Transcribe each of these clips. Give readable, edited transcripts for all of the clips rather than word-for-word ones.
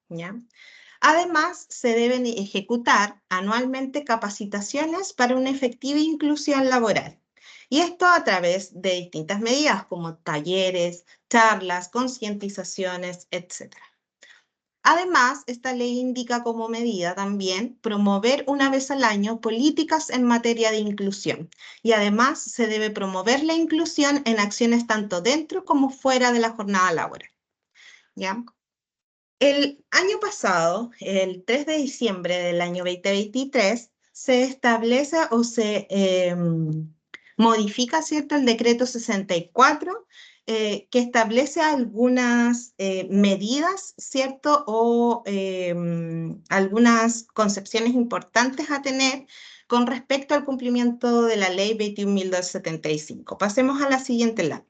¿ya? Además, se deben ejecutar anualmente capacitaciones para una efectiva inclusión laboral. Y esto a través de distintas medidas como talleres, charlas, concientizaciones, etc. Además, esta ley indica como medida también promover una vez al año políticas en materia de inclusión. Y además se debe promover la inclusión en acciones tanto dentro como fuera de la jornada laboral. ¿Ya? El año pasado, el 3 de diciembre del año 2023, se establece o se modifica, ¿cierto?, el decreto 64, que establece algunas medidas, ¿cierto?, o algunas concepciones importantes a tener con respecto al cumplimiento de la ley 21.275. Pasemos a la siguiente lámina.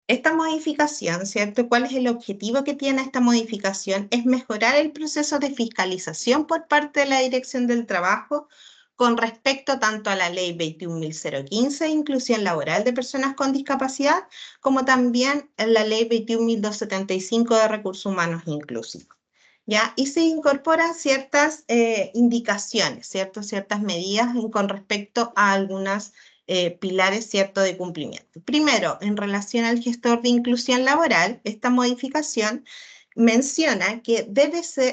Esta modificación, ¿cierto? ¿Cuál es el objetivo que tiene esta modificación? Es mejorar el proceso de fiscalización por parte de la Dirección del Trabajo con respecto tanto a la Ley 21.015, Inclusión Laboral de Personas con Discapacidad, como también la Ley 21.275 de Recursos Humanos Inclusivos. ¿Ya? Y se incorporan ciertas indicaciones, ¿cierto? Ciertas medidas con respecto a algunas pilares, ¿cierto?, de cumplimiento. Primero, en relación al gestor de inclusión laboral, esta modificación menciona que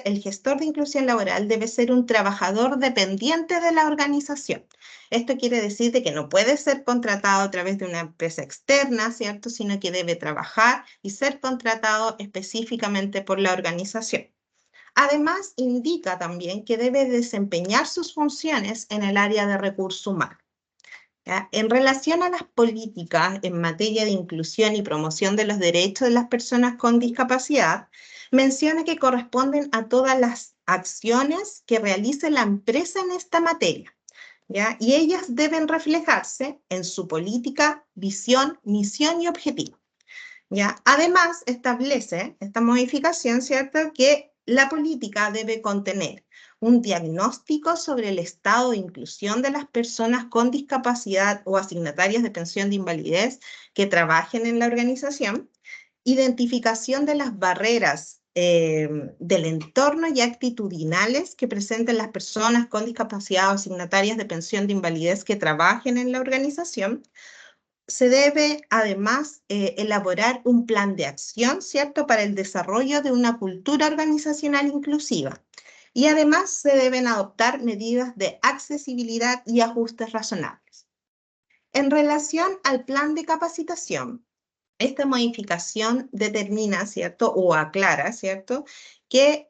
el gestor de inclusión laboral debe ser un trabajador dependiente de la organización. Esto quiere decir de que no puede ser contratado a través de una empresa externa, ¿cierto?, sino que debe trabajar y ser contratado específicamente por la organización. Además, indica también que debe desempeñar sus funciones en el área de recursos humanos. ¿Ya? En relación a las políticas en materia de inclusión y promoción de los derechos de las personas con discapacidad, menciona que corresponden a todas las acciones que realice la empresa en esta materia, ¿ya? Y ellas deben reflejarse en su política, visión, misión y objetivo. ¿Ya? Además, establece esta modificación, ¿cierto?, que la política debe contener un diagnóstico sobre el estado de inclusión de las personas con discapacidad o asignatarias de pensión de invalidez que trabajen en la organización, identificación de las barreras del entorno y actitudinales que presenten las personas con discapacidad o asignatarias de pensión de invalidez que trabajen en la organización. Se debe además elaborar un plan de acción, ¿cierto?, para el desarrollo de una cultura organizacional inclusiva. Y además se deben adoptar medidas de accesibilidad y ajustes razonables. En relación al plan de capacitación, esta modificación determina, ¿cierto?, o aclara, ¿cierto?, que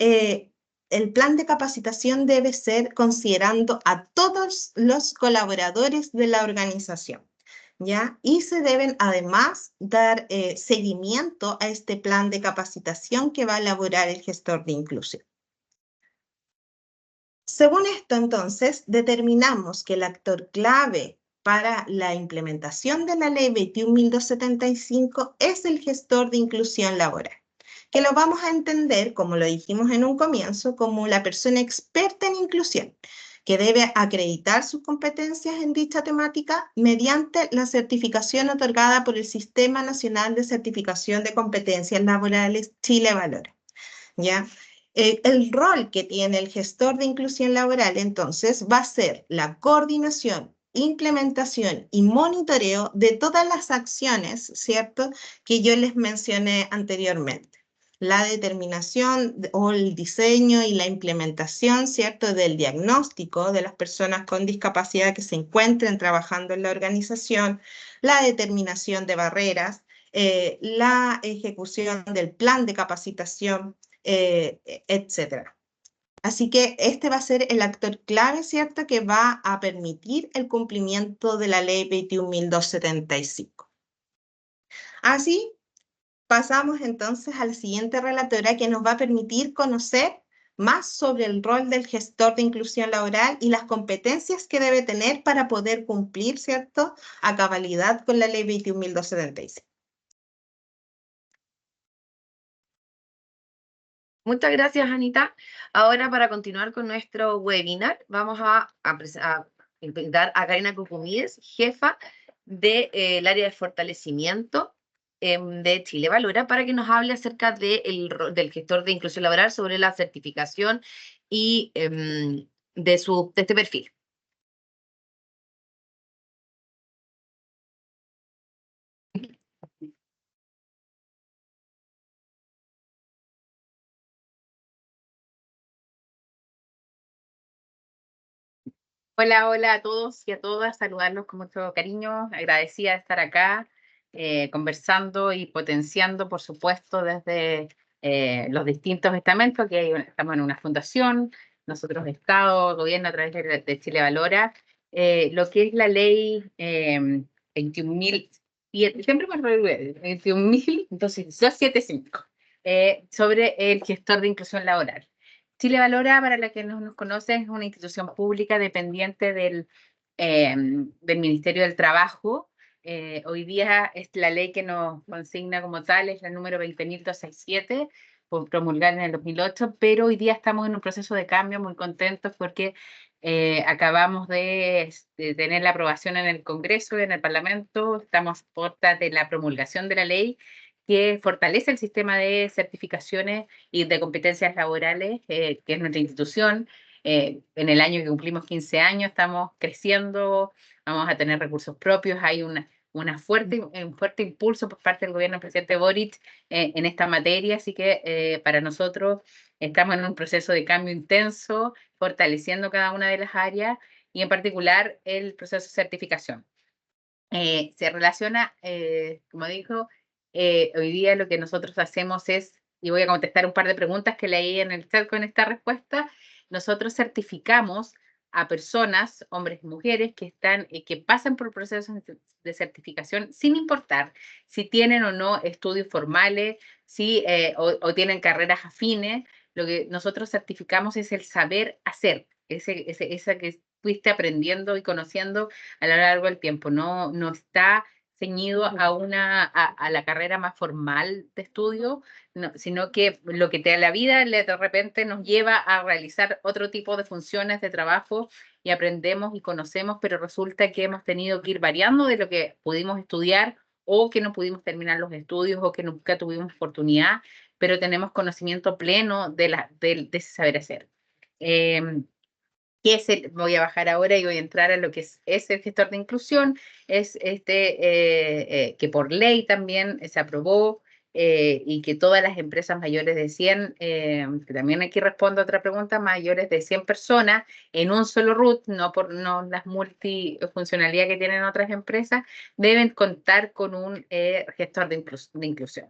el plan de capacitación debe ser considerando a todos los colaboradores de la organización, ¿ya? Y se deben además dar seguimiento a este plan de capacitación que va a elaborar el gestor de inclusión. Según esto, entonces, determinamos que el actor clave para la implementación de la ley 21.275 es el gestor de inclusión laboral, que lo vamos a entender, como lo dijimos en un comienzo, como la persona experta en inclusión, que debe acreditar sus competencias en dicha temática mediante la certificación otorgada por el Sistema Nacional de Certificación de Competencias Laborales Chile Valora, ¿ya? El rol que tiene el gestor de inclusión laboral, entonces, va a ser la coordinación, implementación y monitoreo de todas las acciones, ¿cierto?, que yo les mencioné anteriormente. La determinación o el diseño y la implementación, ¿cierto?, del diagnóstico de las personas con discapacidad que se encuentren trabajando en la organización, la determinación de barreras, la ejecución del plan de capacitación, etcétera. Así que este va a ser el actor clave, ¿cierto?, que va a permitir el cumplimiento de la ley 21.275. Así, pasamos entonces a la siguiente relatora que nos va a permitir conocer más sobre el rol del gestor de inclusión laboral y las competencias que debe tener para poder cumplir, ¿cierto?, a cabalidad con la ley 21.275. Muchas gracias, Anita. Ahora, para continuar con nuestro webinar, vamos a invitar a Karina Cucumides, jefa del área de fortalecimiento de Chile Valora para que nos hable acerca del gestor de inclusión laboral sobre la certificación y de este perfil. Hola, hola a todos y a todas, saludarlos con mucho cariño, agradecida de estar acá conversando y potenciando, por supuesto, desde los distintos estamentos, estamos en una fundación, nosotros Estado, Gobierno a través de Chile Valora, lo que es la ley 21.000, siempre me olvido, 21.275, sobre el gestor de inclusión laboral. Chile Valora, para la que no nos conoce, es una institución pública dependiente del Ministerio del Trabajo. Hoy día es la ley que nos consigna como tal, es la número 20.267, promulgada en el 2008, pero hoy día estamos en un proceso de cambio muy contentos porque acabamos de tener la aprobación en el Congreso, en el Parlamento, estamos a puertas de la promulgación de la ley que fortalece el sistema de certificaciones y de competencias laborales, que es nuestra institución. En el año que cumplimos 15 años estamos creciendo, vamos a tener recursos propios, hay un fuerte impulso por parte del gobierno del presidente Boric en esta materia, así que para nosotros estamos en un proceso de cambio intenso, fortaleciendo cada una de las áreas y en particular el proceso de certificación. Se relaciona, como dijo, hoy día lo que nosotros hacemos es, y voy a contestar un par de preguntas que leí en el chat con esta respuesta, nosotros certificamos a personas, hombres y mujeres, que pasan por procesos de certificación sin importar si tienen o no estudios formales, o tienen carreras afines. Lo que nosotros certificamos es el saber hacer, esa que fuiste aprendiendo y conociendo a lo largo del tiempo. No está ceñido a la carrera más formal de estudio, sino que lo que te da la vida de repente nos lleva a realizar otro tipo de funciones de trabajo y aprendemos y conocemos, pero resulta que hemos tenido que ir variando de lo que pudimos estudiar o que no pudimos terminar los estudios o que nunca tuvimos oportunidad, pero tenemos conocimiento pleno de ese saber hacer. Voy a bajar ahora y voy a entrar a lo que es el gestor de inclusión, es que por ley también se aprobó y que todas las empresas mayores de 100, que también aquí respondo a otra pregunta, mayores de 100 personas en un solo RUT, no las multifuncionalidades que tienen otras empresas, deben contar con un gestor de inclusión.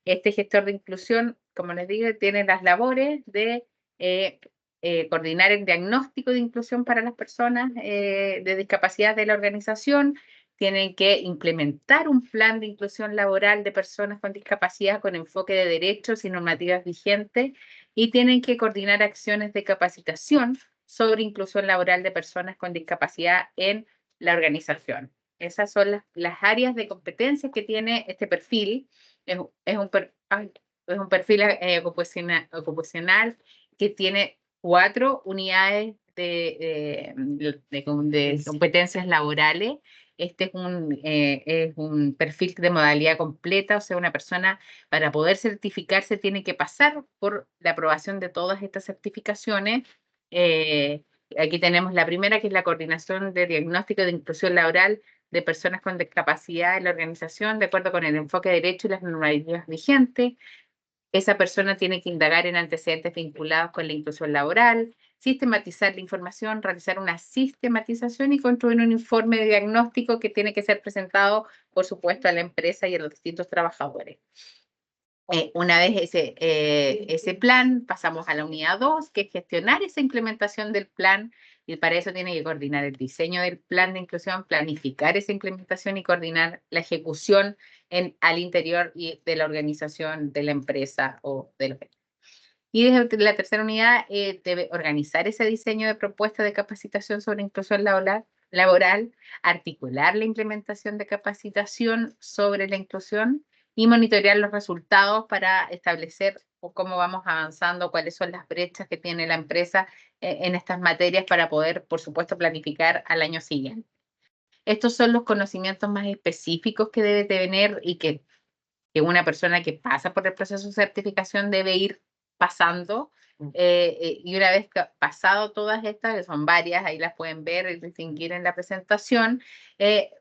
Este gestor de inclusión, como les digo, tiene las labores de coordinar el diagnóstico de inclusión para las personas de discapacidad de la organización, tienen que implementar un plan de inclusión laboral de personas con discapacidad con enfoque de derechos y normativas vigentes y tienen que coordinar acciones de capacitación sobre inclusión laboral de personas con discapacidad en la organización. Esas son las áreas de competencia que tiene este perfil. Es un perfil ocupacional que tiene 4 unidades de competencias laborales. Este es un perfil de modalidad completa, o sea, una persona para poder certificarse tiene que pasar por la aprobación de todas estas certificaciones. Aquí tenemos la primera, que es la coordinación de diagnóstico de inclusión laboral de personas con discapacidad en la organización, de acuerdo con el enfoque de derecho y las normativas vigentes. Esa persona tiene que indagar en antecedentes vinculados con la inclusión laboral, sistematizar la información, realizar una sistematización y construir un informe de diagnóstico que tiene que ser presentado, por supuesto, a la empresa y a los distintos trabajadores. Una vez ese plan, pasamos a la unidad 2, que es gestionar esa implementación del plan, y para eso tiene que coordinar el diseño del plan de inclusión, planificar esa implementación y coordinar la ejecución al interior de la organización, de la empresa o de los. Y desde la tercera unidad debe organizar ese diseño de propuesta de capacitación sobre inclusión laboral, articular la implementación de capacitación sobre la inclusión y monitorear los resultados para establecer cómo vamos avanzando, cuáles son las brechas que tiene la empresa en estas materias para poder, por supuesto, planificar al año siguiente. Estos son los conocimientos más específicos que debe tener y que que una persona que pasa por el proceso de certificación debe ir pasando. Y una vez que pasado todas estas, que son varias, ahí las pueden ver y distinguir en la presentación,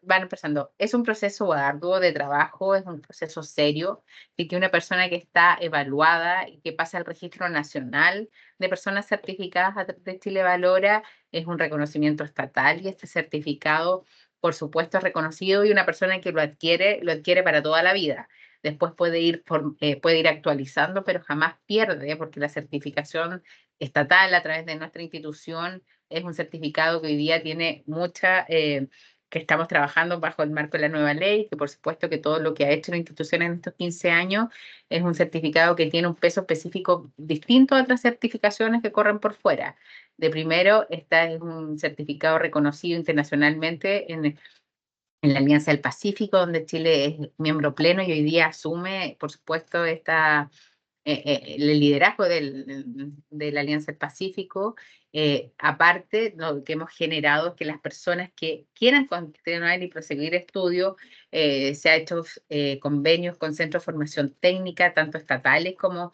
van empezando. Es un proceso arduo de trabajo, es un proceso serio, y que una persona que está evaluada y que pasa al Registro Nacional de Personas Certificadas a través de Chile Valora, es un reconocimiento estatal, y este certificado, por supuesto, es reconocido, y una persona que lo adquiere para toda la vida. Después puede ir actualizando, pero jamás pierde, porque la certificación estatal a través de nuestra institución es un certificado que hoy día tiene que estamos trabajando bajo el marco de la nueva ley, que por supuesto que todo lo que ha hecho la institución en estos 15 años es un certificado que tiene un peso específico distinto a otras certificaciones que corren por fuera. De primero, esta es un certificado reconocido internacionalmente en la Alianza del Pacífico, donde Chile es miembro pleno y hoy día asume, por supuesto, el liderazgo de la Alianza del Pacífico. Aparte, lo que hemos generado es que las personas que quieran continuar y proseguir estudios, se ha hecho convenios con centros de formación técnica, tanto estatales como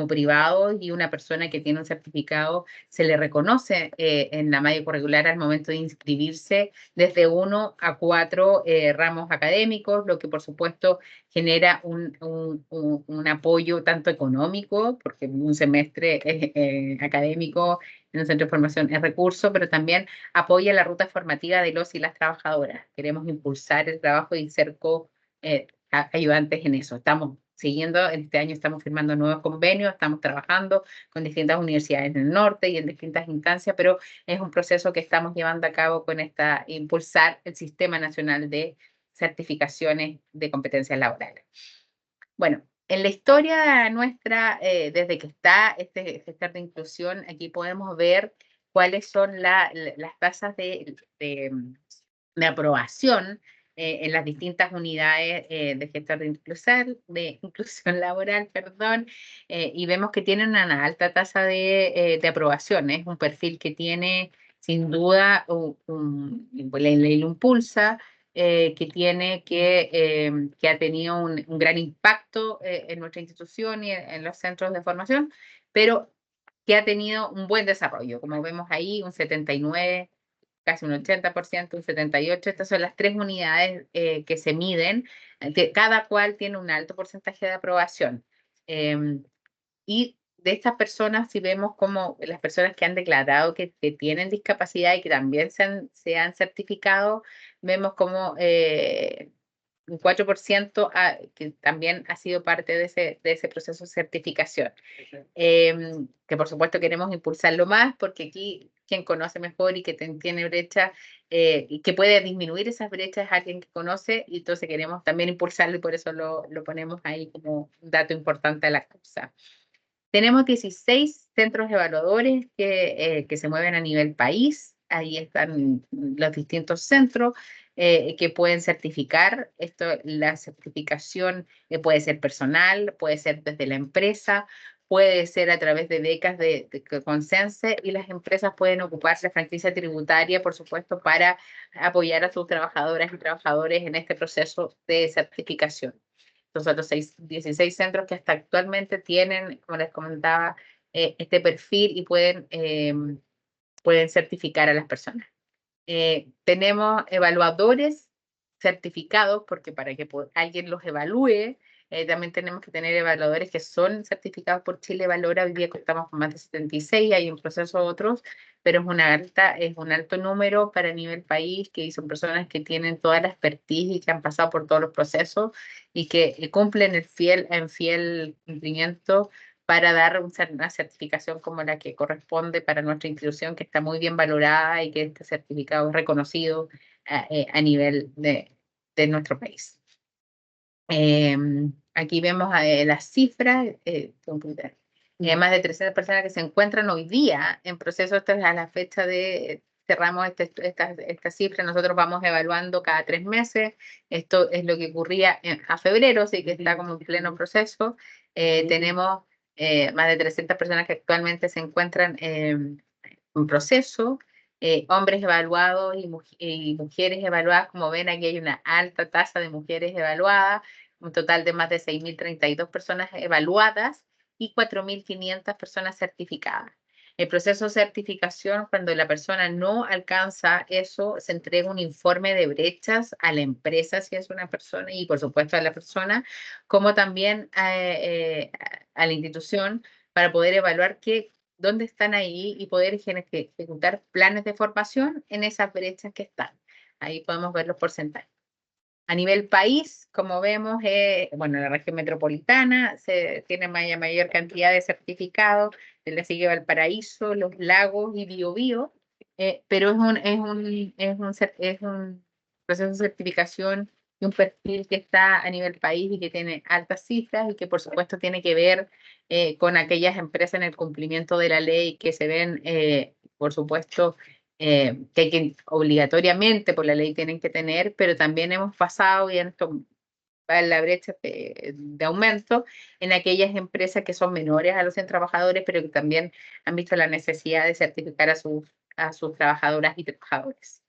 privados, y una persona que tiene un certificado se le reconoce en la malla curricular al momento de inscribirse desde 1 a 4 ramos académicos, lo que por supuesto genera un apoyo tanto económico, porque un semestre académico en un centro de formación es recurso, pero también apoya la ruta formativa de los y las trabajadoras. Queremos impulsar el trabajo de INSERCO ayudantes en eso. Estamos siguiendo, este año estamos firmando nuevos convenios, estamos trabajando con distintas universidades en el norte y en distintas instancias, pero es un proceso que estamos llevando a cabo con impulsar el Sistema Nacional de Certificaciones de Competencias Laborales. Bueno, en la historia nuestra, desde que está este gestor de inclusión, aquí podemos ver cuáles son las tasas de aprobación en las distintas unidades de gestor de inclusión laboral, perdón, y vemos que tienen una alta tasa de aprobación. Es un perfil que tiene, sin duda, la ley lo impulsa, que ha tenido un gran impacto en nuestra institución y en los centros de formación, pero que ha tenido un buen desarrollo. Como vemos ahí, un 79%, casi un 80%, un 78%. Estas son las 3 unidades que se miden, cada cual tiene un alto porcentaje de aprobación. Y de estas personas, si vemos como las personas que han declarado que tienen discapacidad y que también se han certificado, vemos como un 4% que también ha sido parte de ese proceso de certificación. Que por supuesto queremos impulsarlo más, porque aquí quien conoce mejor y que tiene brecha y que puede disminuir esas brechas es alguien que conoce, y entonces queremos también impulsarlo, y por eso lo ponemos ahí como un dato importante de la causa. Tenemos 16 centros evaluadores que se mueven a nivel país. Ahí están los distintos centros que pueden certificar. La certificación puede ser personal, puede ser desde la empresa, puede ser a través de becas de Consense, y las empresas pueden ocuparse de franquicia tributaria, por supuesto, para apoyar a sus trabajadoras y trabajadores en este proceso de certificación. Son los 16 centros que hasta actualmente tienen, como les comentaba, este perfil, y pueden certificar a las personas. Tenemos evaluadores certificados, porque para que alguien los evalúe, también tenemos que tener evaluadores que son certificados por Chile Valora. Hoy día contamos con más de 76, hay un proceso otros, pero es un alto número para nivel país, que son personas que tienen toda la expertise y que han pasado por todos los procesos y que cumplen en fiel cumplimiento para dar una certificación como la que corresponde para nuestra institución, que está muy bien valorada y que este certificado es reconocido a nivel de nuestro país. Aquí vemos las cifras, más de 300 personas que se encuentran hoy día en proceso. Esta es a la fecha de cerramos esta cifra.Nosotros vamos evaluando cada 3 meses. Esto es lo que ocurría a febrero, así que está como en pleno proceso. Tenemos más de 300 personas que actualmente se encuentran en proceso. Hombres evaluados y mujeres evaluadas. Como ven, aquí hay una alta tasa de mujeres evaluadas, un total de más de 6.032 personas evaluadas y 4.500 personas certificadas. El proceso de certificación, cuando la persona no alcanza eso, se entrega un informe de brechas a la empresa, si es una persona, y por supuesto a la persona, como también a la institución, para poder evaluar dónde están ahí y poder ejecutar planes de formación en esas brechas que están. Ahí podemos ver los porcentajes. A nivel país, como vemos, bueno, la región metropolitana tiene mayor cantidad de certificados, le sigue Valparaíso, Los Lagos y Biobío, pero es un proceso de certificación y un perfil que está a nivel país y que tiene altas cifras y que por supuesto tiene que ver con aquellas empresas en el cumplimiento de la ley que se ven, por supuesto, que hay que obligatoriamente por la ley tienen que tener, pero también hemos pasado y en esto va la brecha de aumento en aquellas empresas que son menores a los 100 trabajadores, pero que también han visto la necesidad de certificar a sus trabajadoras y trabajadores.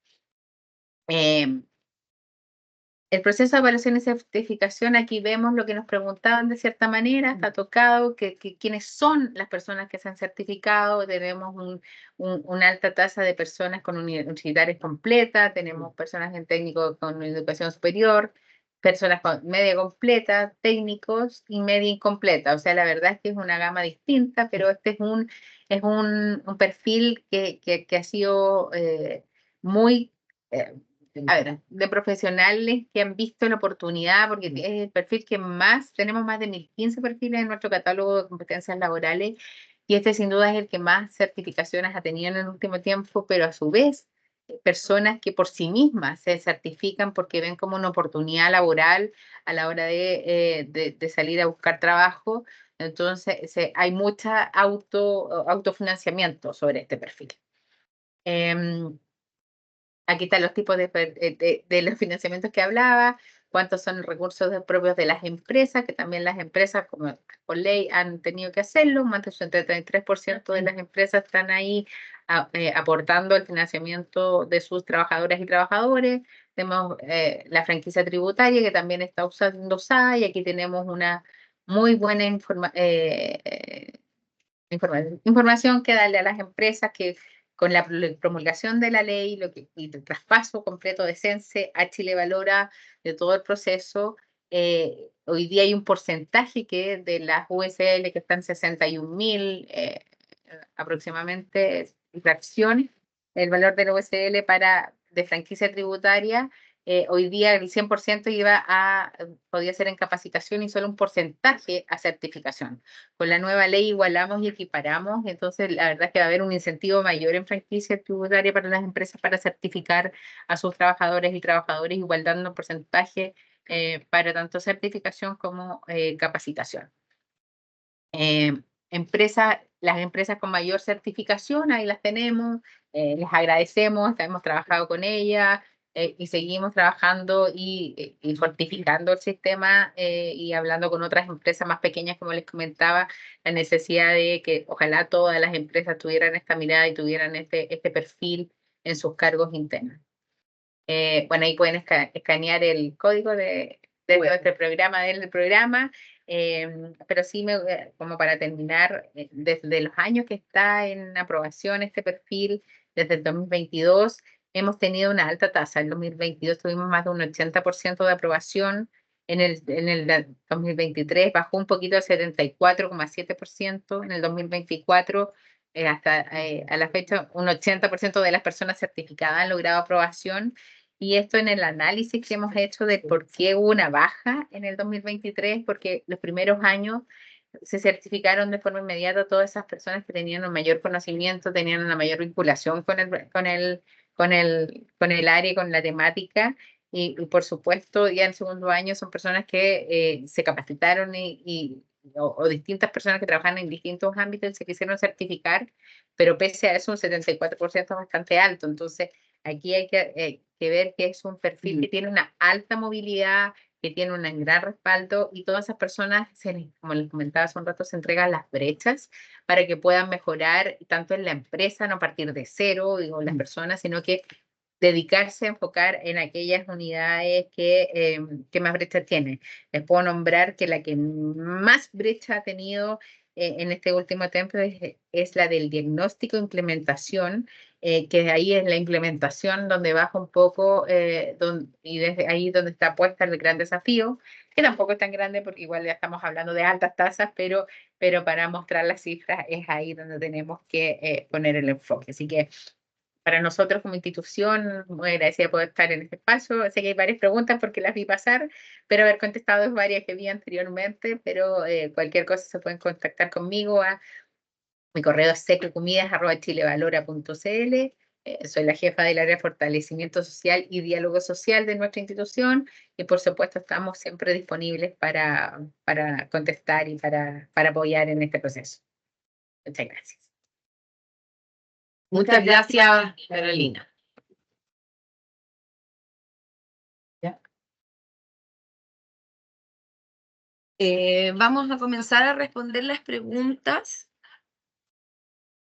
El proceso de evaluación y certificación, aquí vemos lo que nos preguntaban de cierta manera, está tocado, quiénes son las personas que se han certificado, tenemos una alta tasa de personas con universitarias completas, tenemos personas en técnico con educación superior, personas con media completa, técnicos y media incompleta, o sea, la verdad es que es una gama distinta, pero este es un perfil que ha sido muy... a ver, de profesionales que han visto la oportunidad, porque es el perfil que tenemos más de 1.015 perfiles en nuestro catálogo de competencias laborales, y este sin duda es el que más certificaciones ha tenido en el último tiempo, pero a su vez, personas que por sí mismas se certifican porque ven como una oportunidad laboral a la hora de salir a buscar trabajo. Entonces, hay mucha autofinanciamiento sobre este perfil. Aquí están los tipos de los financiamientos que hablaba, cuántos son recursos propios de las empresas, que también las empresas, como por ley, han tenido que hacerlo. Más del 73% de las empresas están ahí aportando el financiamiento de sus trabajadoras y trabajadores. Tenemos la franquicia tributaria, que también está usando SAA, y aquí tenemos una muy buena información que darle a las empresas que con la promulgación de la ley y el traspaso completo de CENSE a Chile Valora de todo el proceso, hoy día hay un porcentaje que de las USL que están 61.000 aproximadamente fracciones, el valor de la USL de franquicia tributaria. Hoy día el 100% podía ser en capacitación y solo un porcentaje a certificación. Con la nueva ley igualamos y equiparamos, entonces la verdad es que va a haber un incentivo mayor en franquicia tributaria para las empresas para certificar a sus trabajadores y trabajadores, igual dando un porcentaje para tanto certificación como capacitación. Las empresas con mayor certificación, ahí las tenemos, les agradecemos, hemos trabajado con ellas y seguimos trabajando y fortificando el sistema y hablando con otras empresas más pequeñas, como les comentaba, la necesidad de que ojalá todas las empresas tuvieran esta mirada y tuvieran este perfil en sus cargos internos. Bueno, ahí pueden escanear el código de nuestro programa, del programa. Pero sí, como para terminar, desde los años que está en aprobación este perfil, desde el 2022, hemos tenido una alta tasa. En 2022 tuvimos más de un 80% de aprobación. En el 2023 bajó un poquito al 74,7%. En el 2024, hasta a la fecha, un 80% de las personas certificadas han logrado aprobación. Y esto en el análisis que hemos hecho de por qué hubo una baja en el 2023, porque los primeros años se certificaron de forma inmediata todas esas personas que tenían un mayor conocimiento, tenían una mayor vinculación con el área y con la temática. Y por supuesto, ya en el segundo año son personas que se capacitaron o distintas personas que trabajan en distintos ámbitos y se quisieron certificar, pero pese a eso un 74% es bastante alto. Entonces, aquí hay que ver que es un perfil que tiene una alta movilidad, que tiene un gran respaldo, y todas esas personas, como les comentaba hace un rato, se entregan las brechas para que puedan mejorar tanto en la empresa, no partir de cero, digo, las personas, sino que dedicarse a enfocar en aquellas unidades que más brecha tienen. Les puedo nombrar que la que más brecha ha tenido en este último tiempo es la del diagnóstico e implementación, que ahí es la implementación donde baja un poco y desde ahí donde está puesta el gran desafío, que tampoco es tan grande porque igual ya estamos hablando de altas tasas, pero para mostrar las cifras es ahí donde tenemos que poner el enfoque. Así que para nosotros como institución, muy agradecida por estar en este espacio. Sé que hay varias preguntas porque las vi pasar, pero haber contestado es varias que vi anteriormente, pero cualquier cosa se pueden contactar conmigo a mi correo es seccomidas@chilevalora.cl. Soy la jefa del área de fortalecimiento social y diálogo social de nuestra institución y por supuesto estamos siempre disponibles para contestar y para apoyar en este proceso. Muchas gracias. Muchas gracias, Carolina. ¿Ya? Vamos a comenzar a responder las preguntas.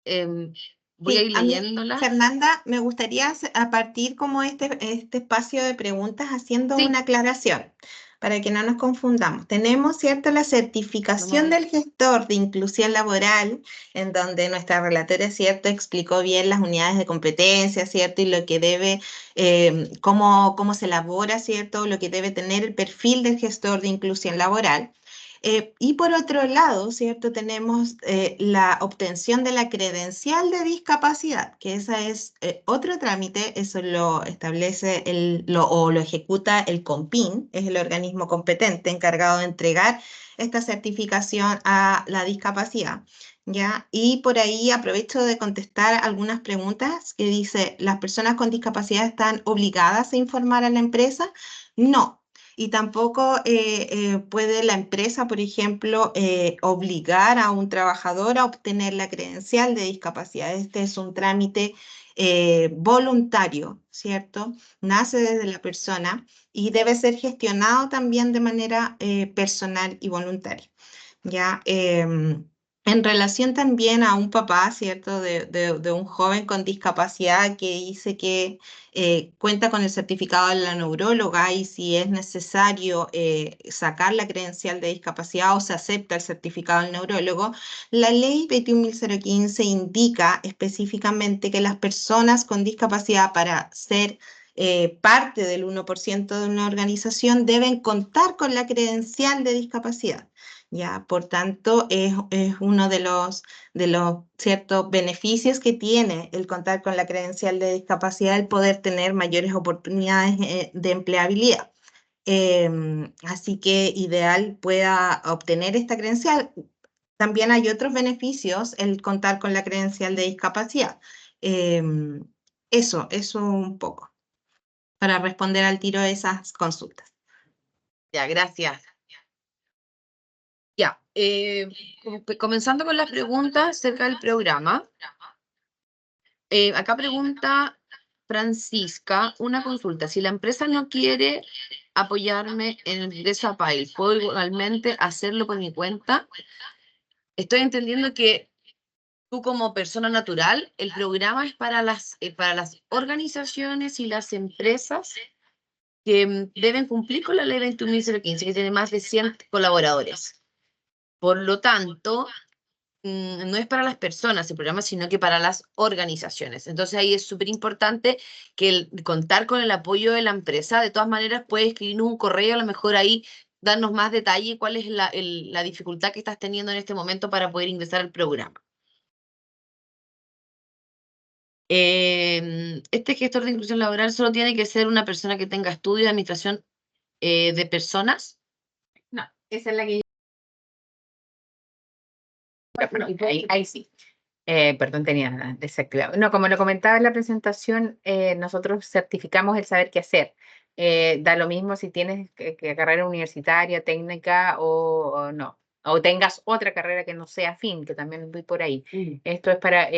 Voy a ir a mí, leyéndolas. Fernanda, me gustaría a partir como este espacio de preguntas haciendo Sí. una aclaración para que no nos confundamos. Tenemos, ¿cierto?, la certificación del gestor de inclusión laboral, en donde nuestra relatora, ¿cierto?, explicó bien las unidades de competencia, ¿cierto?, y lo que debe, cómo se elabora, ¿cierto?, lo que debe tener el perfil del gestor de inclusión laboral. Y por otro lado, ¿cierto? Tenemos la obtención de la credencial de discapacidad, que esa es otro trámite, eso lo establece o lo ejecuta el COMPIN, es el organismo competente encargado de entregar esta certificación a la discapacidad. ¿Ya? Y por ahí aprovecho de contestar algunas preguntas que dice, ¿las personas con discapacidad están obligadas a informar a la empresa? No. Y tampoco puede la empresa, por ejemplo, obligar a un trabajador a obtener la credencial de discapacidad. Este es un trámite voluntario, ¿cierto? Nace desde la persona y debe ser gestionado también de manera personal y voluntaria. ¿Ya? En relación también a un papá, ¿cierto?, de un joven con discapacidad que dice que cuenta con el certificado de la neuróloga y si es necesario sacar la credencial de discapacidad o se acepta el certificado del neurólogo, la ley 21.015 indica específicamente que las personas con discapacidad para ser parte del 1% de una organización deben contar con la credencial de discapacidad. ¿Ya? Por tanto, es uno de los ciertos beneficios que tiene el contar con la credencial de discapacidad, el poder tener mayores oportunidades de empleabilidad. Así que ideal pueda obtener esta credencial. También hay otros beneficios el contar con la credencial de discapacidad. Eso un poco, para responder al tiro de esas consultas. Ya, gracias. Ya, comenzando con las preguntas acerca del programa. Acá pregunta Francisca, una consulta. Si la empresa no quiere apoyarme en el Desapail, ¿puedo igualmente hacerlo por mi cuenta? Estoy entendiendo que tú como persona natural, el programa es para las organizaciones y las empresas que deben cumplir con la ley 21.015, que tiene más de 100 colaboradores. Por lo tanto, no es para las personas el programa, sino que para las organizaciones. Entonces ahí es súper importante que contar con el apoyo de la empresa. De todas maneras, puedes escribirnos un correo, a lo mejor ahí darnos más detalle cuál es la dificultad que estás teniendo en este momento para poder ingresar al programa. Este gestor de inclusión laboral solo tiene que ser una persona que tenga estudio de administración de personas. No, esa es la que ahí sí. Perdón, tenía desactivado. No, como lo comentaba en la presentación, nosotros certificamos el saber qué hacer. Da lo mismo si tienes que carrera universitaria, técnica o no. O tengas otra carrera que no sea afín, que también voy por ahí. Esto es para,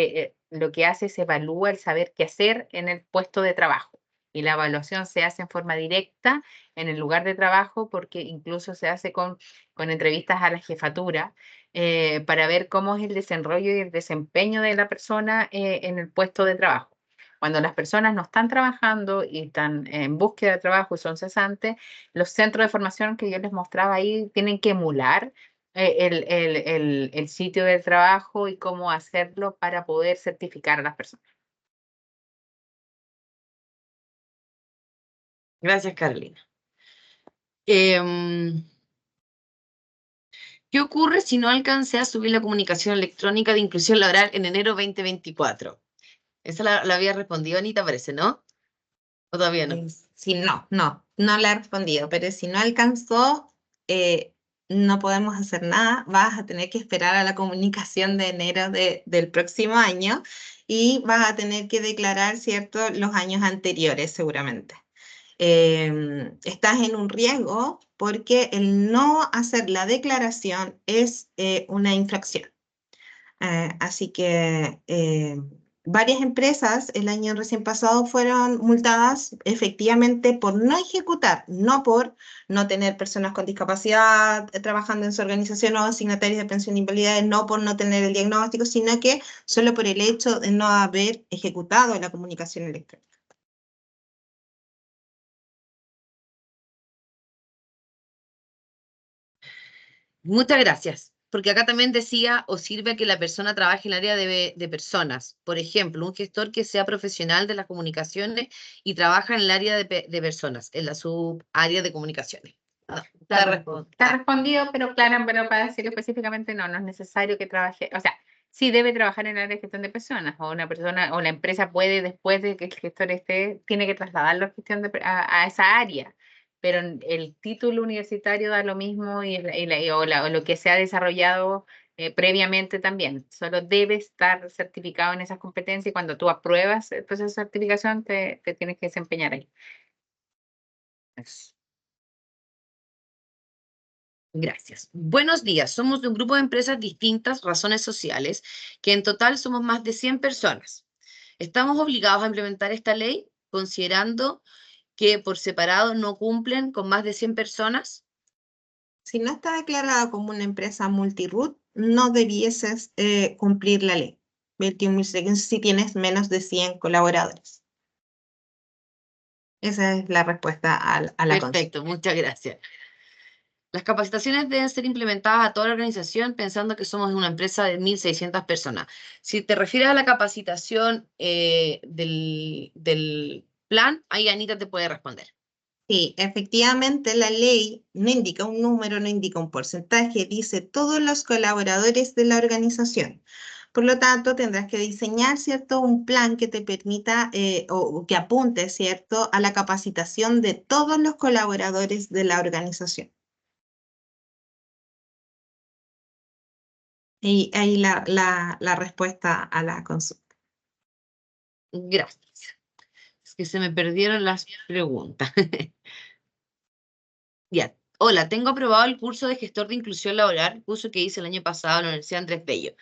lo que hace es evalúa el saber qué hacer en el puesto de trabajo. Y la evaluación se hace en forma directa en el lugar de trabajo porque incluso se hace con entrevistas a la jefatura para ver cómo es el desarrollo y el desempeño de la persona en el puesto de trabajo. Cuando las personas no están trabajando y están en búsqueda de trabajo y son cesantes, los centros de formación que yo les mostraba ahí tienen que emular el sitio del trabajo y cómo hacerlo para poder certificar a las personas. Gracias, Carolina. ¿Qué ocurre si no alcancé a subir la comunicación electrónica de inclusión laboral en enero 2024? Esa la había respondido Anita, parece, ¿no? ¿O todavía no? Sí, no la he respondido, pero si no alcanzó, no podemos hacer nada. Vas a tener que esperar a la comunicación de enero del próximo año y vas a tener que declarar, ¿cierto?, los años anteriores seguramente. Estás en un riesgo porque el no hacer la declaración es una infracción. Así que varias empresas el año recién pasado fueron multadas efectivamente por no ejecutar, no por no tener personas con discapacidad trabajando en su organización o asignatarios de pensión de invalidez, no por no tener el diagnóstico, sino que solo por el hecho de no haber ejecutado la comunicación electrónica. Muchas gracias, porque acá también decía o sirve que la persona trabaje en el área de personas. Por ejemplo, un gestor que sea profesional de las comunicaciones y trabaja en el área de personas, en la subárea de comunicaciones. Está respondido, pero claro, pero para decirlo específicamente, no es necesario que trabaje, o sea, sí debe trabajar en el área de gestión de personas, o una persona, o la empresa puede, después de que el gestor esté, tiene que trasladarlo a, a esa área, pero el título universitario da lo mismo o lo que se ha desarrollado previamente también. Solo debe estar certificado en esas competencias y cuando tú apruebas el proceso de certificación te tienes que desempeñar ahí. Gracias. Buenos días. Somos de un grupo de empresas distintas, razones sociales, que en total somos más de 100 personas. ¿Estamos obligados a implementar esta ley considerando que por separado no cumplen con más de 100 personas? Si no está declarada como una empresa multiroot, no debieses cumplir la ley 21.000 si tienes menos de 100 colaboradores. Esa es la respuesta a la consulta. Perfecto, muchas gracias. Las capacitaciones deben ser implementadas a toda la organización pensando que somos una empresa de 1.600 personas. Si te refieres a la capacitación del plan, ahí Anita te puede responder. Sí, efectivamente la ley no indica un número, no indica un porcentaje, dice todos los colaboradores de la organización. Por lo tanto, tendrás que diseñar, ¿cierto?, un plan que te permita o que apunte, ¿cierto?, a la capacitación de todos los colaboradores de la organización. Y ahí la respuesta a la consulta. Gracias. Es que se me perdieron las preguntas. Ya. Hola, tengo aprobado el curso de gestor de inclusión laboral, curso que hice el año pasado en la Universidad Andrés Bello.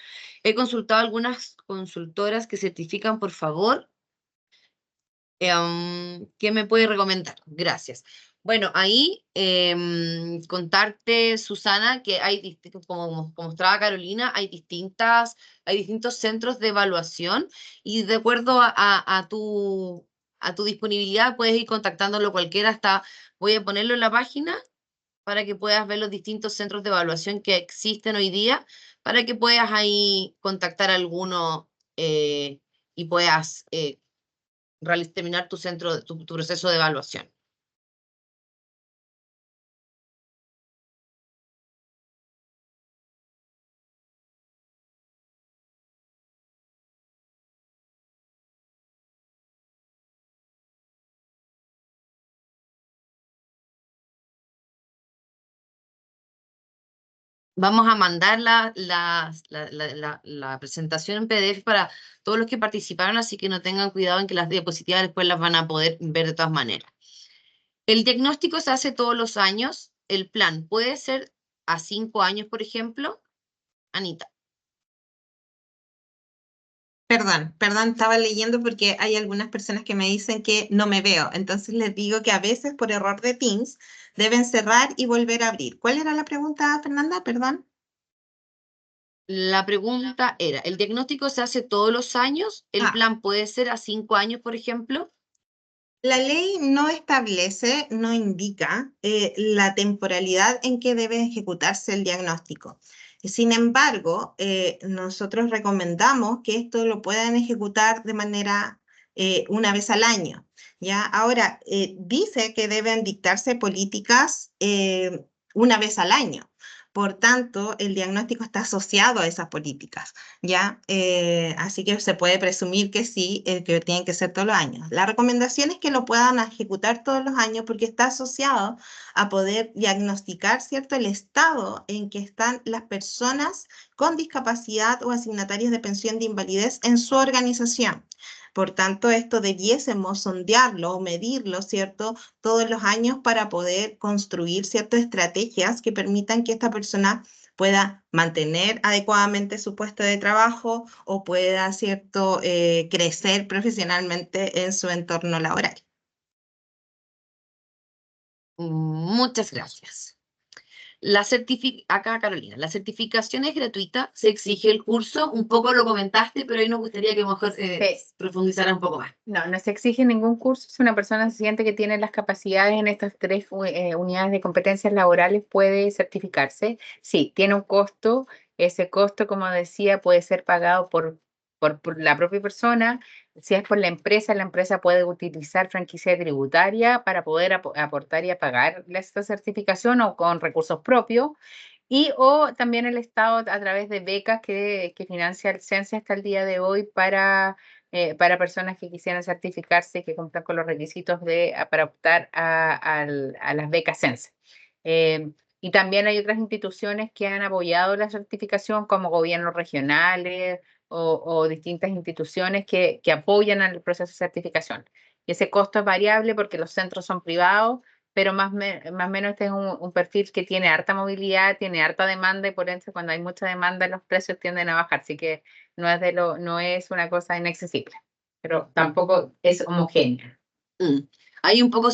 He consultado a algunas consultoras que certifican, por favor. ¿Qué me puede recomendar? Gracias. Bueno, ahí contarte, Susana, que hay, como mostraba Carolina, hay distintos centros de evaluación y de acuerdo a tu disponibilidad puedes ir contactándolo cualquiera hasta, voy a ponerlo en la página para que puedas ver los distintos centros de evaluación que existen hoy día, para que puedas ahí contactar a alguno y puedas terminar tu proceso de evaluación. Vamos a mandar la presentación en PDF para todos los que participaron, así que no tengan cuidado en que las diapositivas después las van a poder ver de todas maneras. El diagnóstico se hace todos los años. El plan puede ser a 5 años, por ejemplo. Anita. Perdón, estaba leyendo porque hay algunas personas que me dicen que no me veo. Entonces les digo que a veces por error de Teams deben cerrar y volver a abrir. ¿Cuál era la pregunta, Fernanda? Perdón. La pregunta era, ¿el diagnóstico se hace todos los años? ¿El plan puede ser a 5 años, por ejemplo? La ley no establece, no indica la temporalidad en que debe ejecutarse el diagnóstico. Sin embargo, nosotros recomendamos que esto lo puedan ejecutar de manera una vez al año. ¿Ya? Ahora, dice que deben dictarse políticas una vez al año. Por tanto, el diagnóstico está asociado a esas políticas, ¿ya? Así que se puede presumir que sí, que tienen que ser todos los años. La recomendación es que lo puedan ejecutar todos los años porque está asociado a poder diagnosticar, ¿cierto?, el estado en que están las personas con discapacidad o asignatarios de pensión de invalidez en su organización. Por tanto, esto debiésemos sondearlo o medirlo, ¿cierto?, todos los años para poder construir ciertas estrategias que permitan que esta persona pueda mantener adecuadamente su puesto de trabajo o pueda, ¿cierto?, crecer profesionalmente en su entorno laboral. Muchas gracias. Acá, Carolina, ¿la certificación es gratuita? ¿Se exige el curso? Un poco lo comentaste, pero ahí nos gustaría que mejor profundizara un poco más. No, no se exige ningún curso. Si una persona se siente que tiene las capacidades en estas 3 unidades de competencias laborales, puede certificarse. Sí, tiene un costo. Ese costo, como decía, puede ser pagado por la propia persona. Si es por la empresa puede utilizar franquicia tributaria para poder aportar y pagar esta certificación o con recursos propios. O también el Estado a través de becas que financia el CENSE hasta el día de hoy para personas que quisieran certificarse y que cumplan con los requisitos para optar a las becas CENSE. Y también hay otras instituciones que han apoyado la certificación, como gobiernos regionales o distintas instituciones que apoyan al proceso de certificación. Y ese costo es variable porque los centros son privados, pero más o menos este es un perfil que tiene harta movilidad, tiene harta demanda y por ende cuando hay mucha demanda los precios tienden a bajar, así que no es una cosa inaccesible, pero tampoco es homogénea. Ahí un poco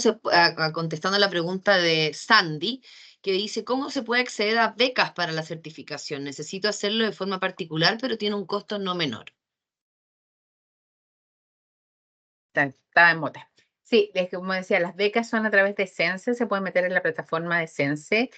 contestando la pregunta de Sandy, que dice, ¿cómo se puede acceder a becas para la certificación? Necesito hacerlo de forma particular, pero tiene un costo no menor. Estaba en mote. Sí, como decía, las becas son a través de CENSE, se pueden meter en la plataforma de CENSE.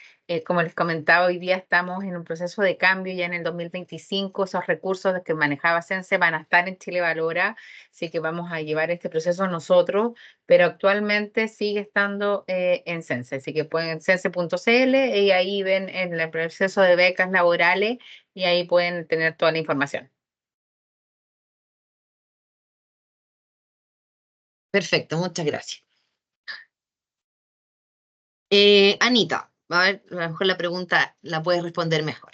Como les comentaba, hoy día estamos en un proceso de cambio, ya en el 2025 esos recursos que manejaba CENSE van a estar en Chile Valora, así que vamos a llevar este proceso nosotros, pero actualmente sigue estando en CENSE, así que pueden CENSE.cl y ahí ven el proceso de becas laborales y ahí pueden tener toda la información. Perfecto, muchas gracias. Anita, a ver, a lo mejor la pregunta la puedes responder mejor.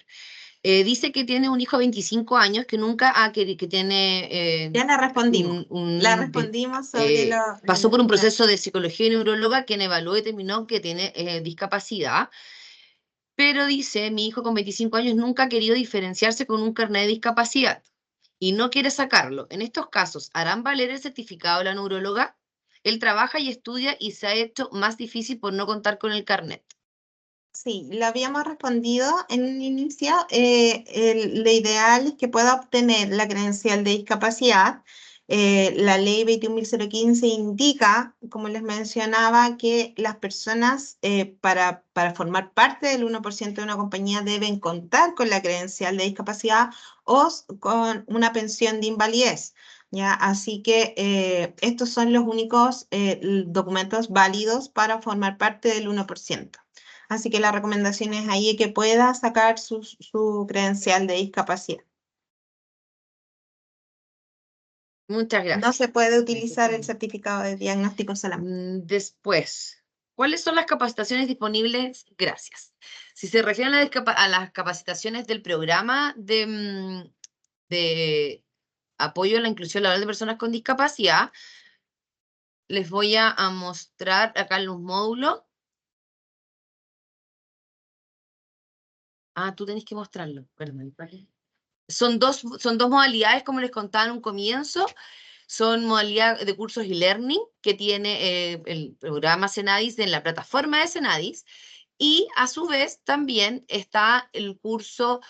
Dice que tiene un hijo de 25 años que nunca ha querido, que tiene... Ya la respondimos. La respondimos sobre pasó por un proceso de psicología y neuróloga, quien evaluó y determinó que tiene discapacidad, pero dice, mi hijo con 25 años nunca ha querido diferenciarse con un carnet de discapacidad y no quiere sacarlo. En estos casos, ¿harán valer el certificado de la neuróloga? Él trabaja y estudia y se ha hecho más difícil por no contar con el carnet. Sí, lo habíamos respondido en un inicio. Lo ideal es que pueda obtener la credencial de discapacidad. La ley 21.015 indica, como les mencionaba, que las personas para formar parte del 1% de una compañía deben contar con la credencial de discapacidad o con una pensión de invalidez. ¿Ya? Así que estos son los únicos documentos válidos para formar parte del 1%. Así que la recomendación es ahí que pueda sacar su credencial de discapacidad. Muchas gracias. No se puede utilizar el certificado de diagnóstico solamente. Después, ¿cuáles son las capacitaciones disponibles? Gracias. Si se refieren a las capacitaciones del programa de apoyo a la inclusión laboral de personas con discapacidad, les voy a mostrar acá en los módulos. Tú tenés que mostrarlo, perdón. Son dos modalidades, como les contaba en un comienzo. Son modalidades de cursos e-learning que tiene el programa Senadis en la plataforma de Senadis. Y a su vez también está el curso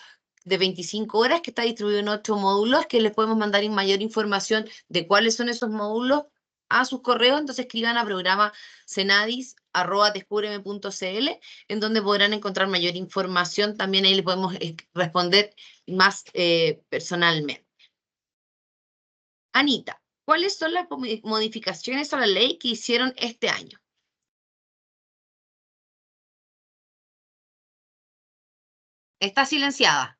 de 25 horas que está distribuido en 8 módulos, que les podemos mandar mayor información de cuáles son esos módulos a sus correos. Entonces escriban a programa cenadis@descubreme.cl, en donde podrán encontrar mayor información. También ahí le podemos responder más personalmente. Anita, ¿cuáles son las modificaciones a la ley que hicieron este año? Está silenciada.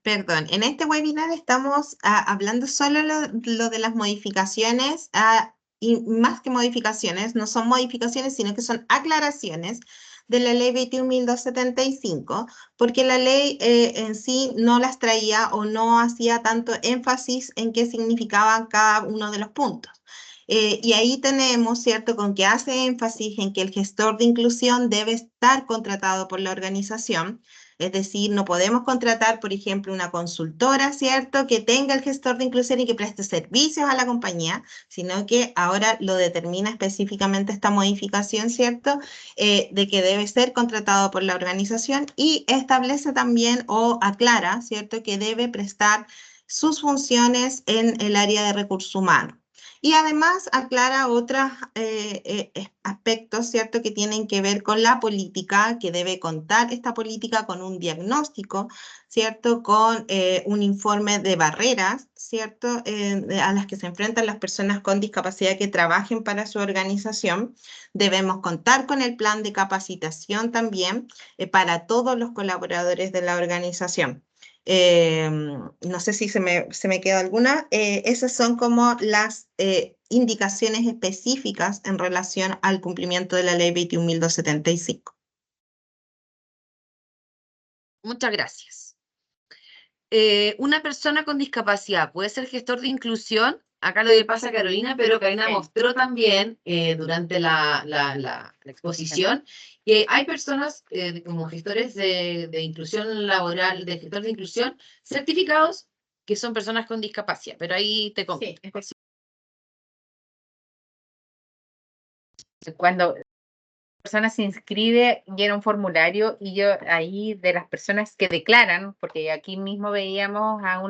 Perdón, en este webinar estamos hablando solo lo de las modificaciones, y más que modificaciones, no son modificaciones, sino que son aclaraciones de la ley 21.275, porque la ley en sí no las traía o no hacía tanto énfasis en qué significaban cada uno de los puntos. Y ahí tenemos, ¿cierto?, con que hace énfasis en que el gestor de inclusión debe estar contratado por la organización. Es decir, no podemos contratar, por ejemplo, una consultora, ¿cierto?, que tenga el gestor de inclusión y que preste servicios a la compañía, sino que ahora lo determina específicamente esta modificación, ¿cierto?, de que debe ser contratado por la organización, y establece también o aclara, ¿cierto?, que debe prestar sus funciones en el área de recursos humanos. Y además aclara otros aspectos, ¿cierto?, que tienen que ver con la política, que debe contar esta política con un diagnóstico, ¿cierto?, con un informe de barreras, ¿cierto?, a las que se enfrentan las personas con discapacidad que trabajen para su organización. Debemos contar con el plan de capacitación también para todos los colaboradores de la organización. No sé si se me queda alguna. Esas son como las indicaciones específicas en relación al cumplimiento de la ley 21.275. Muchas gracias. Una persona con discapacidad puede ser gestor de inclusión. Acá lo pasa a Carolina, pero Carolina mostró también durante la exposición que hay personas como gestores de inclusión laboral, de gestores de inclusión certificados, que son personas con discapacidad, pero ahí te comento. Sí, cuando la persona se inscribe, llena un formulario, y yo ahí, de las personas que declaran, porque aquí mismo veíamos a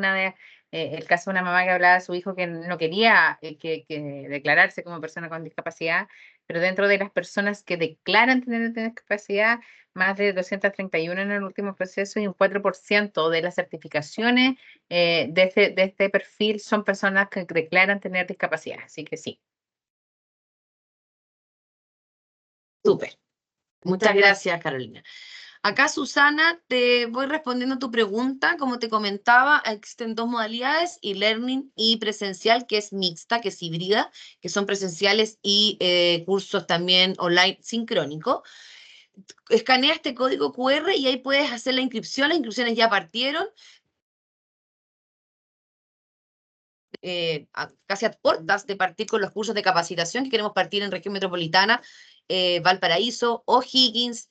el caso de una mamá que hablaba de su hijo que no quería que declararse como persona con discapacidad, pero dentro de las personas que declaran tener discapacidad, más de 231 en el último proceso, y un 4% de las certificaciones de este perfil son personas que declaran tener discapacidad. Así que sí. Súper. Muchas gracias, Carolina. Acá, Susana, te voy respondiendo tu pregunta. Como te comentaba, existen dos modalidades, e-learning y presencial, que es mixta, que es híbrida, que son presenciales y cursos también online sincrónicos. Escanea este código QR y ahí puedes hacer la inscripción. Las inscripciones ya partieron. Casi a puertas de partir con los cursos de capacitación que queremos partir en región metropolitana, Valparaíso, O'Higgins,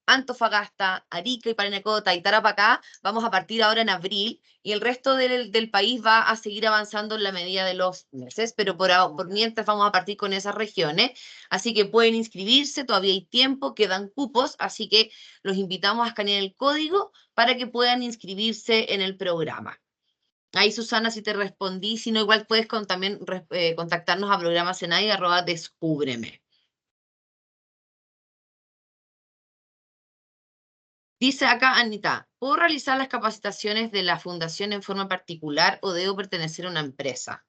Antofagasta, Arica y Parinacota y Tarapacá. Vamos a partir ahora en abril, y el resto del país va a seguir avanzando en la medida de los meses, pero por mientras vamos a partir con esas regiones. Así que pueden inscribirse, todavía hay tiempo, quedan cupos, así que los invitamos a escanear el código para que puedan inscribirse en el programa. Ahí, Susana, si te respondí, si no, igual puedes también contactarnos a programacenai@descúbreme. Dice acá Anita, ¿puedo realizar las capacitaciones de la fundación en forma particular o debo pertenecer a una empresa?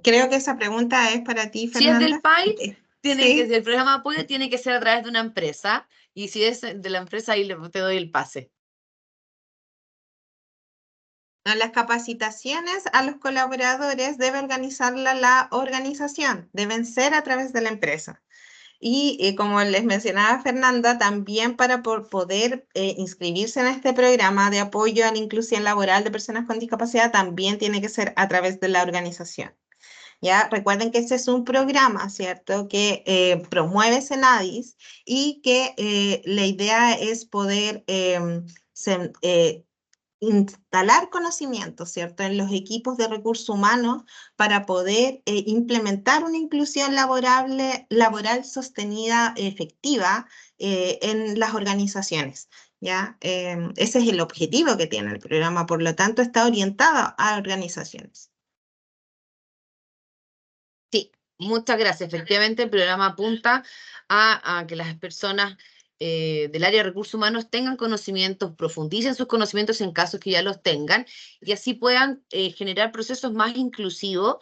Creo que esa pregunta es para ti, Fernanda. Si es del PAI, Sí. el programa de apoyo tiene que ser a través de una empresa, y si es de la empresa, ahí te doy el pase. Las capacitaciones a los colaboradores debe organizarla la organización, deben ser a través de la empresa. Y como les mencionaba Fernanda, también para poder inscribirse en este programa de apoyo a la inclusión laboral de personas con discapacidad, también tiene que ser a través de la organización. ¿Ya? Recuerden que este es un programa, ¿cierto?, que promueve Cenadis, y que la idea es poder instalar conocimientos, ¿cierto?, en los equipos de recursos humanos para poder implementar una inclusión laboral sostenida, efectiva, en las organizaciones. ¿Ya? Ese es el objetivo que tiene el programa, por lo tanto está orientado a organizaciones. Sí, muchas gracias. Efectivamente, el programa apunta a que las personas del área de recursos humanos tengan conocimientos, profundicen sus conocimientos en casos que ya los tengan, y así puedan generar procesos más inclusivos,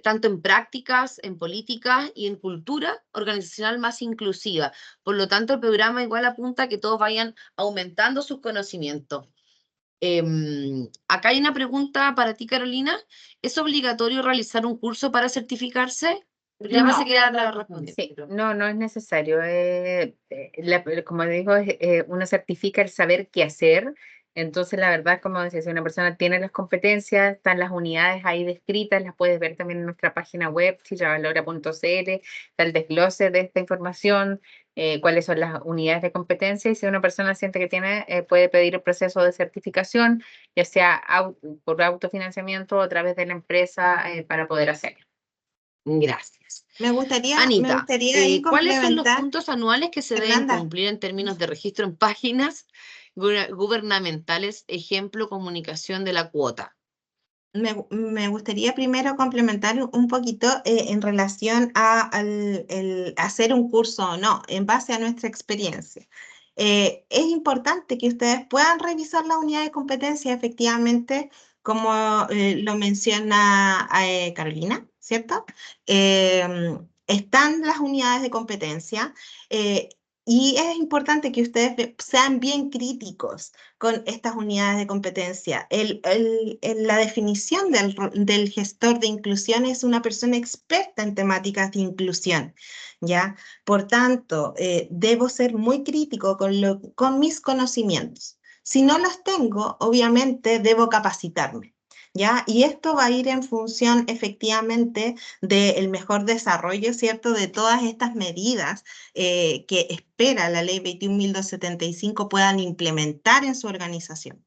tanto en prácticas, en políticas y en cultura organizacional más inclusiva. Por lo tanto, el programa igual apunta a que todos vayan aumentando sus conocimientos. Acá hay una pregunta para ti, Carolina. ¿Es obligatorio realizar un curso para certificarse? Ya me sé que ya la respondí. Sí, no, no es necesario. Como digo, uno certifica el saber qué hacer. Entonces, la verdad, como decía, si una persona tiene las competencias, están las unidades ahí descritas, las puedes ver también en nuestra página web, chilavalora.cl, está el desglose de esta información, cuáles son las unidades de competencia, y si una persona siente que tiene, puede pedir el proceso de certificación, ya sea por autofinanciamiento o a través de la empresa, para poder hacerlo. Gracias. Me gustaría Anita, ahí ¿cuáles son los complementar, puntos anuales que se deben Fernanda. cumplir en términos de registro en páginas gubernamentales? Ejemplo, comunicación de la cuota. Me gustaría primero complementar un poquito en relación a el hacer un curso o no, en base a nuestra experiencia. Es importante que ustedes puedan revisar la unidad de competencia, efectivamente, como lo menciona Carolina, ¿cierto? Están las unidades de competencia. eh, y es importante que ustedes sean bien críticos con estas unidades de competencia. La definición del gestor de inclusión es una persona experta en temáticas de inclusión, ¿ya? Por tanto, debo ser muy crítico con mis conocimientos. Si no los tengo, obviamente debo capacitarme, ¿ya? Y esto va a ir en función efectivamente del mejor desarrollo, ¿cierto? De todas estas medidas que espera la ley 21.275 puedan implementar en su organización.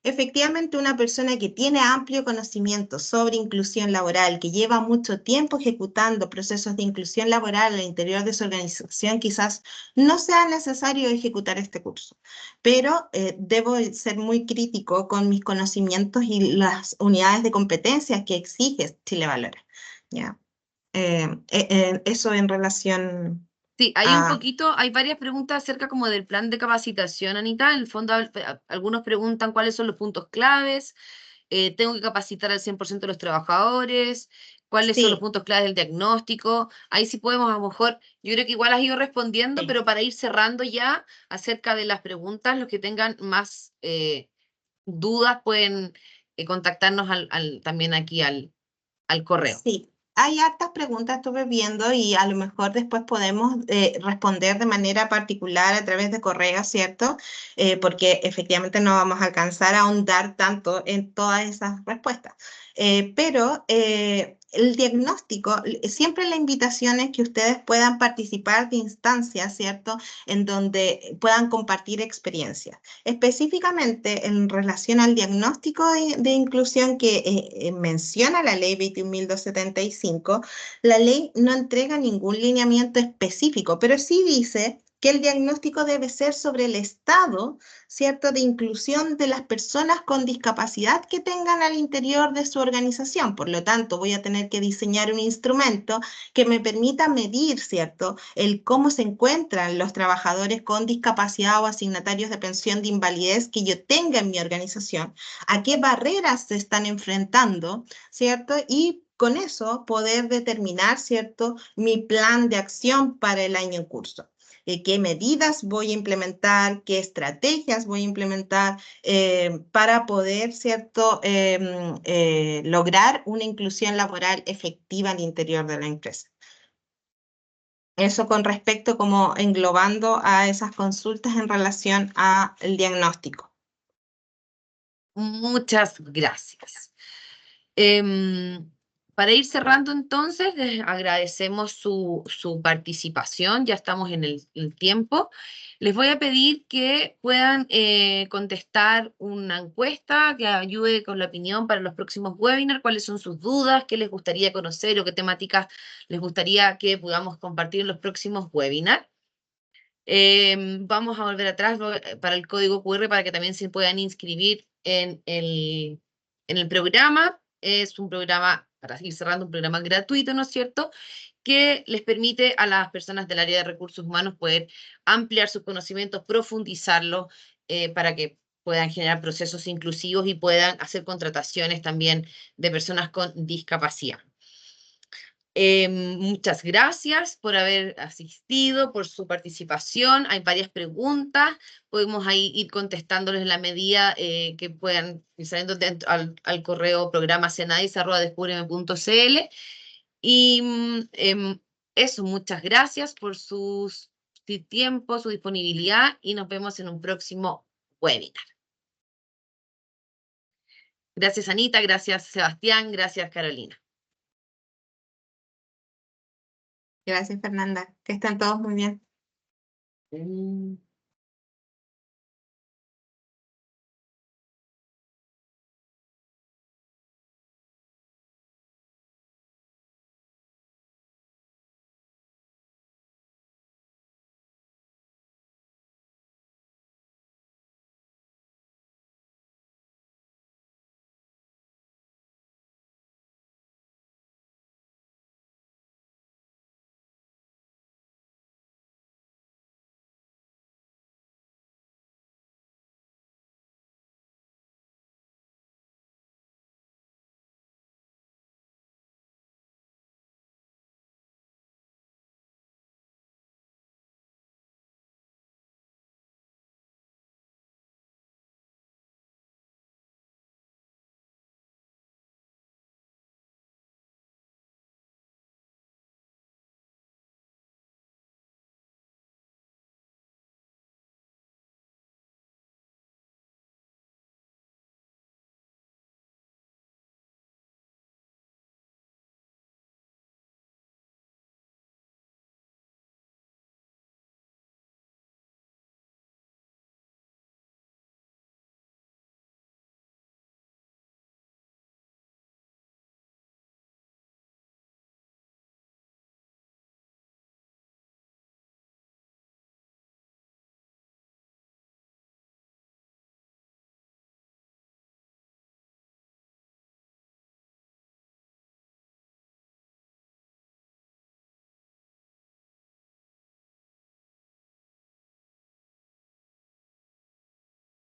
Efectivamente, una persona que tiene amplio conocimiento sobre inclusión laboral, que lleva mucho tiempo ejecutando procesos de inclusión laboral al interior de su organización, quizás no sea necesario ejecutar este curso, pero debo ser muy crítico con mis conocimientos y las unidades de competencias que exige Chile Valora. ¿Ya? Eso en relación Sí, hay a... hay varias preguntas acerca como del plan de capacitación, Anita. En el fondo, algunos preguntan cuáles son los puntos claves, tengo que capacitar al 100% de los trabajadores, cuáles son los Sí, puntos claves del diagnóstico. Ahí sí podemos, a lo mejor, yo creo que igual has ido respondiendo, sí. pero para ir cerrando ya acerca de las preguntas, los que tengan más dudas pueden contactarnos también aquí al correo. Sí, hay hartas preguntas, estuve viendo y a lo mejor después podemos responder de manera particular a través de correo, ¿cierto? Porque efectivamente no vamos a alcanzar a ahondar tanto en todas esas respuestas. Pero el diagnóstico, siempre la invitación es que ustedes puedan participar de instancias, ¿cierto? En donde puedan compartir experiencias. Específicamente en relación al diagnóstico de inclusión que menciona la ley 21.275, la ley no entrega ningún lineamiento específico, pero sí dice que el diagnóstico debe ser sobre el estado, ¿cierto?, de inclusión de las personas con discapacidad que tengan al interior de su organización. Por lo tanto, voy a tener que diseñar un instrumento que me permita medir, ¿cierto?, el cómo se encuentran los trabajadores con discapacidad o asignatarios de pensión de invalidez que yo tenga en mi organización, a qué barreras se están enfrentando, ¿cierto? Y con eso poder determinar, ¿cierto?, mi plan de acción para el año en curso. ¿Qué medidas voy a implementar? ¿Qué estrategias voy a implementar para poder, ¿cierto?, lograr una inclusión laboral efectiva al interior de la empresa? Eso con respecto como englobando a esas consultas en relación al diagnóstico. Muchas gracias. Para ir cerrando entonces, les agradecemos su participación, ya estamos en el tiempo. Les voy a pedir que puedan contestar una encuesta que ayude con la opinión para los próximos webinars, cuáles son sus dudas, qué les gustaría conocer o qué temáticas les gustaría que podamos compartir en los próximos webinars. Vamos a volver atrás para el código QR para que también se puedan inscribir en el programa. Es un programa, para ir cerrando, un programa gratuito, ¿no es cierto?, que les permite a las personas del área de recursos humanos poder ampliar sus conocimientos, profundizarlos, para que puedan generar procesos inclusivos y puedan hacer contrataciones también de personas con discapacidad. Muchas gracias por haber asistido, por su participación. Hay varias preguntas, podemos ahí ir contestándoles en la medida que puedan ir saliendo al correo programacenadis@descubreme.cl. Y eso, muchas gracias por su tiempo, su disponibilidad, y nos vemos en un próximo webinar. Gracias, Anita, gracias, Sebastián, gracias, Carolina. Gracias, Fernanda. Que estén todos muy bien.